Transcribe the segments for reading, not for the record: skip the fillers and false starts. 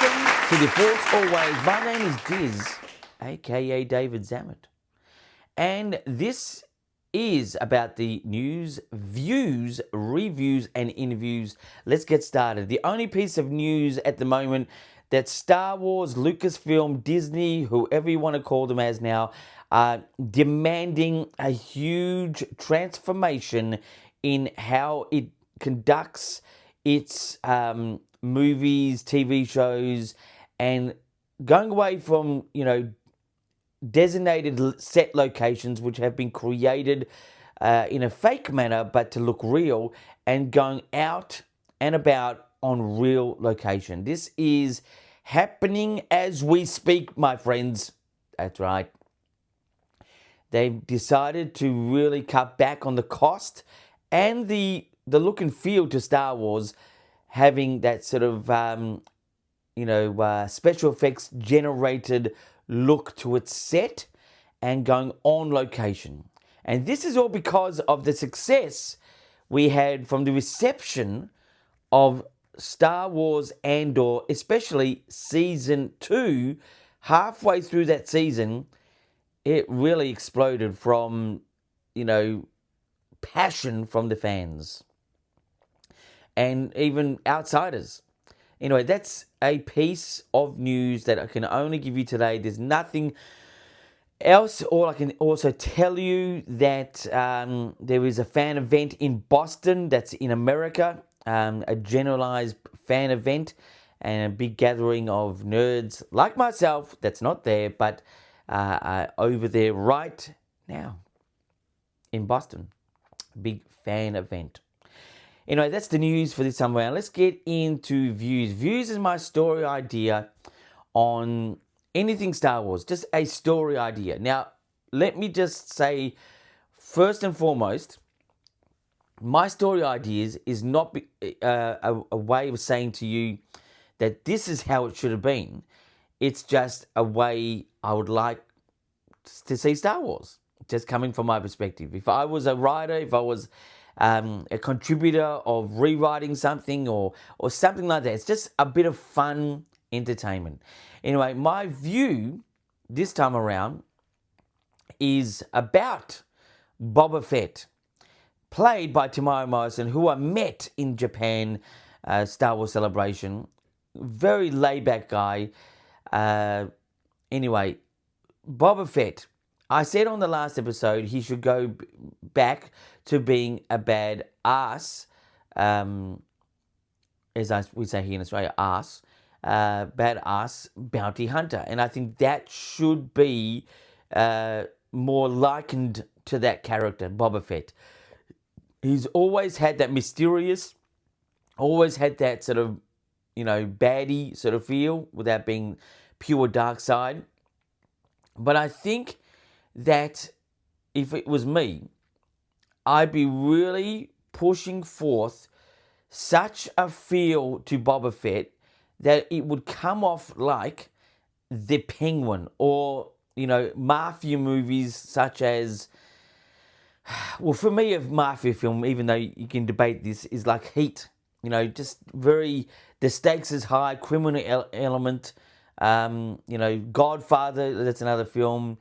Welcome to The Force Always. My name is Diz, aka David Zammit. And this is about the news, views, reviews, and interviews. Let's get started. The only piece of news at the moment that Star Wars, Lucasfilm, Disney, whoever you want to call them as now, are demanding a huge transformation in how it conducts its movies, TV shows, and going away from, designated set locations which have been created in a fake manner but to look real, and going out and about on real location. This is happening as we speak, my friends. That's right. They've decided to really cut back on the cost and the look and feel to Star Wars, having that sort of special effects generated look to its set and going on location. And this is all because of the success we had from the reception of Star Wars Andor, especially season 2. Halfway through that season, it really exploded from, passion from the fans and even outsiders. Anyway, that's a piece of news that I can only give you today. There's nothing else. All I can also tell you that there is a fan event in Boston that's in America, a generalized fan event and a big gathering of nerds like myself that's not there, but over there right now in Boston. Big fan event. Anyway, that's the news for this time around. Let's get into views. Views is my story idea on anything Star Wars, just a story idea. Now, let me just say, first and foremost, my story ideas is not a way of saying to you that this is how it should have been. It's just a way I would like to see Star Wars, just coming from my perspective. If I was a writer, if I was a contributor of rewriting something or something like that, it's just a bit of fun entertainment. Anyway, my view this time around is about Boba Fett, played by Tamara Morrison, who I met in Japan, Star Wars Celebration. Very laid-back guy. Anyway, Boba Fett. I said on the last episode he should go back to being a bad ass, as we say here in Australia, ass, bad ass bounty hunter. And I think that should be more likened to that character, Boba Fett. He's always had that mysterious, always had that sort of, baddie sort of feel without being pure dark side. But I think that if it was me, I'd be really pushing forth such a feel to Boba Fett that it would come off like the Penguin, or, mafia movies such as, well, for me, a mafia film, even though you can debate this, is like Heat. Just very, the stakes is high, criminal element. Godfather, that's another film.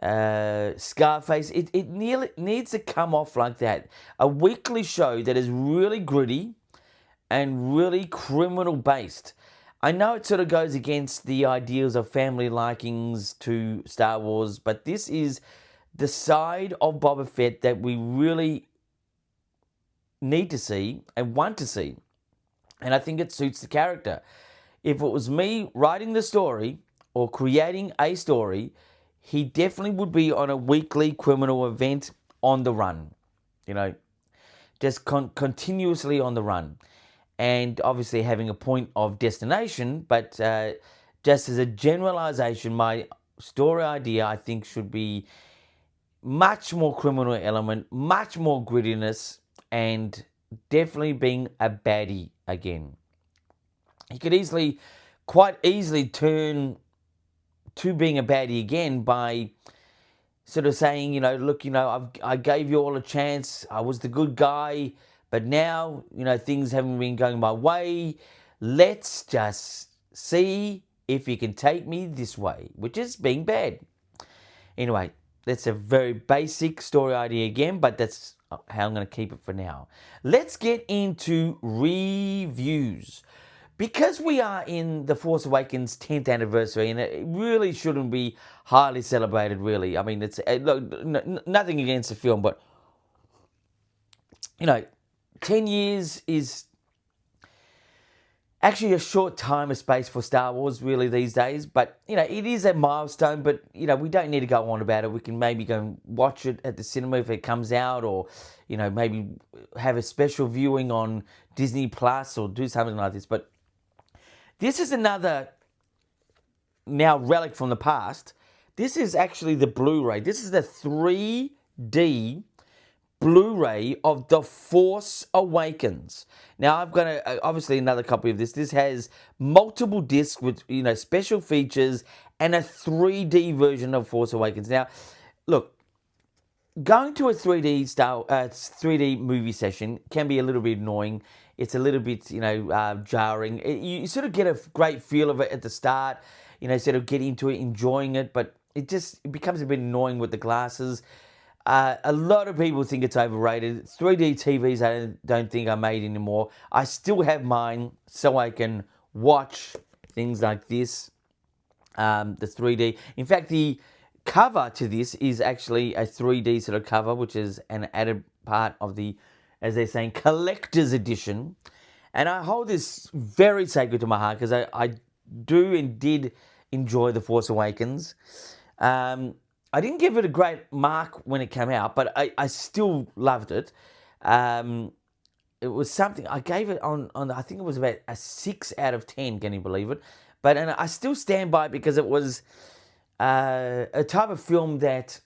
Scarface, it nearly needs to come off like that. A weekly show that is really gritty and really criminal based. I know it sort of goes against the ideals of family likings to Star Wars, but this is the side of Boba Fett that we really need to see and want to see. And I think it suits the character. If it was me writing the story or creating a story, he definitely would be on a weekly criminal event on the run, just continuously on the run. And obviously having a point of destination, but just as a generalization, my story idea, I think, should be much more criminal element, much more grittiness, and definitely being a baddie again. He could quite easily turn to being a baddie again by sort of saying, look, I gave you all a chance. I was the good guy, but now, things haven't been going my way. Let's just See if you can take me this way, which is being bad. Anyway, that's a very basic story idea again, but that's how I'm going to keep it for now. Let's get into reviews. Because we are in The Force Awakens 10th anniversary, and it really shouldn't be highly celebrated, really. I mean, it's look, nothing against the film, but, 10 years is actually a short time of space for Star Wars, really, these days. But, it is a milestone, but, we don't need to go on about it. We can maybe go and watch it at the cinema if it comes out, or, maybe have a special viewing on Disney Plus or do something like this. But this is another now relic from the past. This is actually the Blu-ray. This is the 3D Blu-ray of The Force Awakens. Now, I've got obviously another copy of this. This has multiple discs with, special features and a 3D version of Force Awakens. Now, look, going to a 3D movie session can be a little bit annoying. It's a little bit, jarring. You sort of get a great feel of it at the start, sort of get into it, enjoying it, but it becomes a bit annoying with the glasses. A lot of people think it's overrated. 3D TVs I don't think are made anymore. I still have mine so I can watch things like this, the 3D. In fact, the cover to this is actually a 3D sort of cover, which is an added part of the, as they're saying, collector's edition. And I hold this very sacred to my heart because I do and did enjoy The Force Awakens. I didn't give it a great mark when it came out, but I still loved it. It was something, I gave it on I think it was about a 6 out of 10, can you believe it? But and I still stand by it because it was a type of film that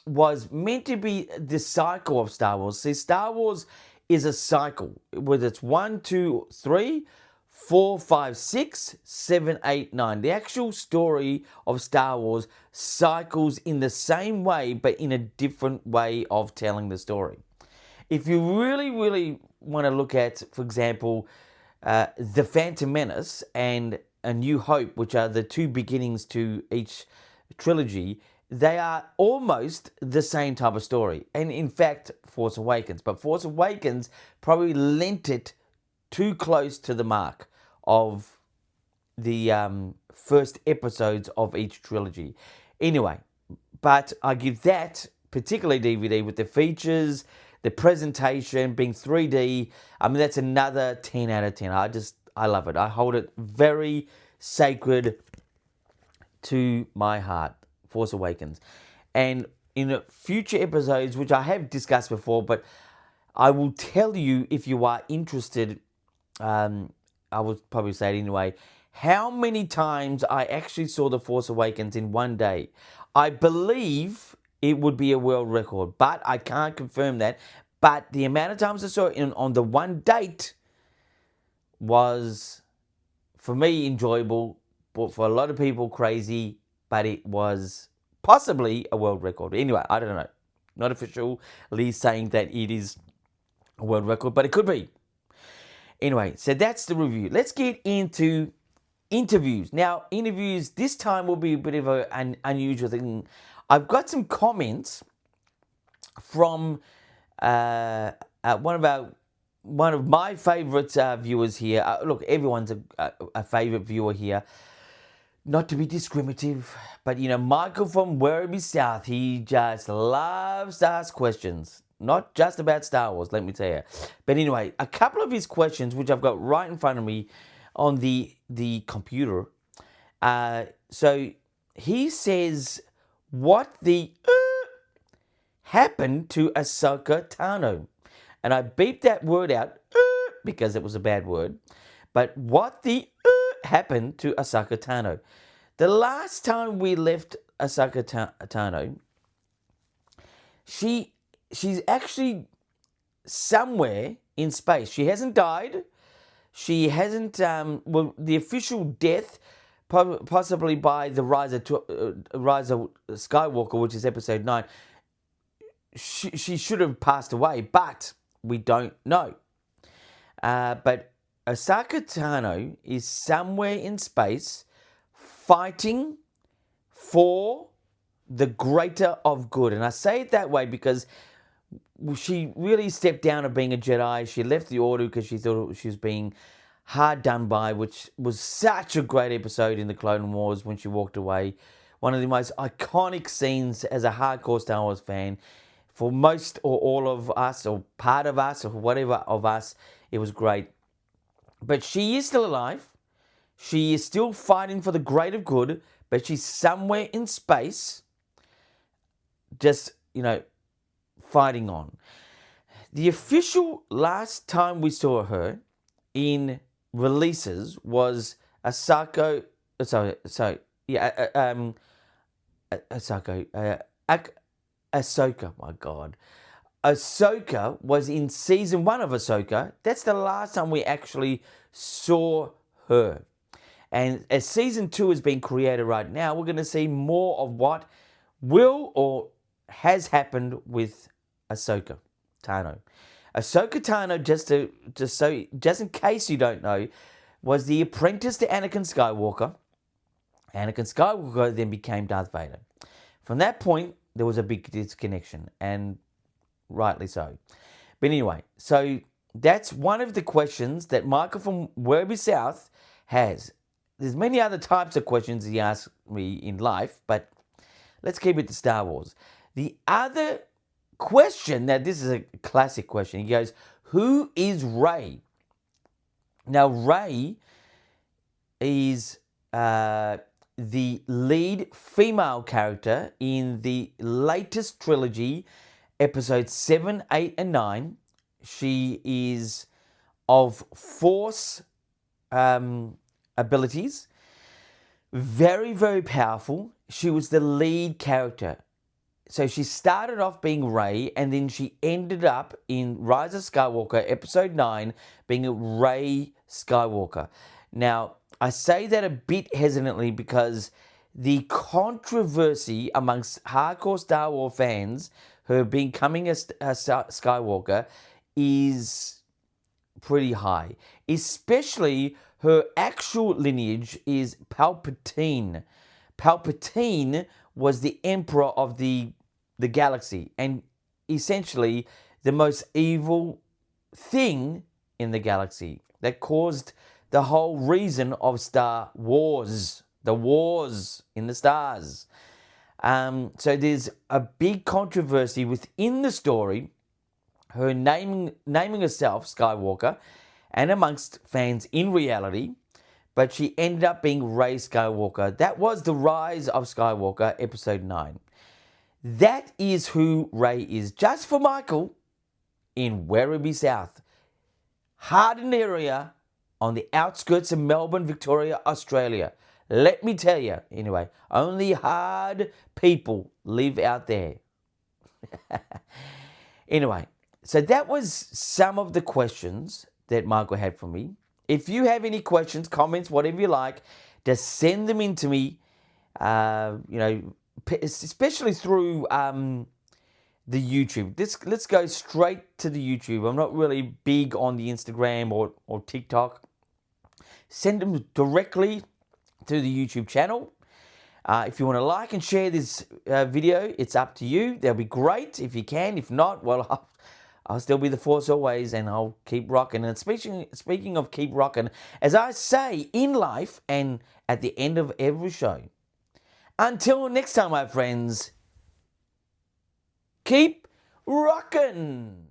was meant to be the cycle of Star Wars. See, Star Wars is a cycle, whether it's 1, 2, 3, 4, 5, 6, 7, 8, 9. The actual story of Star Wars cycles in the same way, but in a different way of telling the story. If you really, really want to look at, for example, The Phantom Menace and A New Hope, which are the two beginnings to each trilogy, they are almost the same type of story. And in fact, Force Awakens. But Force Awakens probably lent it too close to the mark of the first episodes of each trilogy. Anyway, but I give that particular DVD with the features, the presentation being 3D. I mean, that's another 10 out of 10. I love it. I hold it very sacred to my heart, Force Awakens. And in future episodes, which I have discussed before, but I will tell you if you are interested, I would probably say it anyway, how many times I actually saw The Force Awakens in one day. I believe it would be a world record, but I can't confirm that. But the amount of times I saw it on the one date was, for me, enjoyable, but for a lot of people, crazy, but it was possibly a world record. Anyway, I don't know. Not officially saying that it is a world record, but it could be. Anyway, so that's the review. Let's get into interviews. Now, interviews this time will be a bit of an unusual thing. I've got some comments from one of my favourite viewers here. Look, everyone's a favourite viewer here. Not to be discriminative, but Michael from Werribee South, he just loves to ask questions. Not just about Star Wars, let me tell you. But anyway, a couple of his questions, which I've got right in front of me on the computer. So he says, what the happened to Ahsoka Tano? And I beeped that word out because it was a bad word. But what the happened to Ahsoka Tano? The last time we left Ahsoka Tano, she's actually somewhere in space. She hasn't died. She hasn't, well, the official death, possibly by the Rise of Skywalker, which is episode 9, she should have passed away, but we don't know. But Osaka Tano is somewhere in space fighting for the greater of good. And I say it that way because she really stepped down of being a Jedi. She left the Order because she thought she was being hard done by, which was such a great episode in the Clone Wars when she walked away. One of the most iconic scenes as a hardcore Star Wars fan. For most or all of us, or part of us, or whatever of us, it was great. But she is still alive. She is still fighting for the greater good, but she's somewhere in space, just, fighting on. The official last time we saw her in releases was Ahsoka. Ahsoka. My God, Ahsoka was in season 1 of Ahsoka. That's the last time we actually saw her. And as season 2 is being created right now, we're going to see more of what will or has happened with Ahsoka Tano. Ahsoka Tano, just in case you don't know, was the apprentice to Anakin Skywalker. Anakin Skywalker then became Darth Vader. From that point, there was a big disconnection, and rightly so. But anyway, so that's one of the questions that Michael from Werribee South has. There's many other types of questions he asks me in life, but let's keep it to Star Wars. The other question, now this is a classic question. He goes, who is Rey? Now, Rey is the lead female character in the latest trilogy, episodes 7, 8, and 9. She is of Force abilities. Very, very powerful. She was the lead character. So she started off being Rey, and then she ended up in Rise of Skywalker, episode 9, being Rey Skywalker. Now, I say that a bit hesitantly because the controversy amongst hardcore Star Wars fans her becoming a Skywalker is pretty high. Especially her actual lineage is Palpatine. Palpatine was the emperor of the galaxy and essentially the most evil thing in the galaxy that caused the whole reason of Star Wars, the wars in the stars. So there's a big controversy within the story, her naming herself Skywalker, and amongst fans in reality, but she ended up being Rey Skywalker. That was the Rise of Skywalker, episode 9. That is who Rey is, just for Michael, in Werribee South. Hardened area on the outskirts of Melbourne, Victoria, Australia. Let me tell you, anyway, only hard people live out there. Anyway, so that was some of the questions that Michael had for me. If you have any questions, comments, whatever you like, just send them in to me, especially through the YouTube. Let's go straight to the YouTube. I'm not really big on the Instagram or TikTok. Send them directly to the YouTube channel. If you want to like and share this video, it's up to you. That'll be great if you can. If not, well, I'll still be the Force always, and I'll keep rocking. And speaking of keep rocking, as I say in life and at the end of every show, until next time, my friends, keep rocking.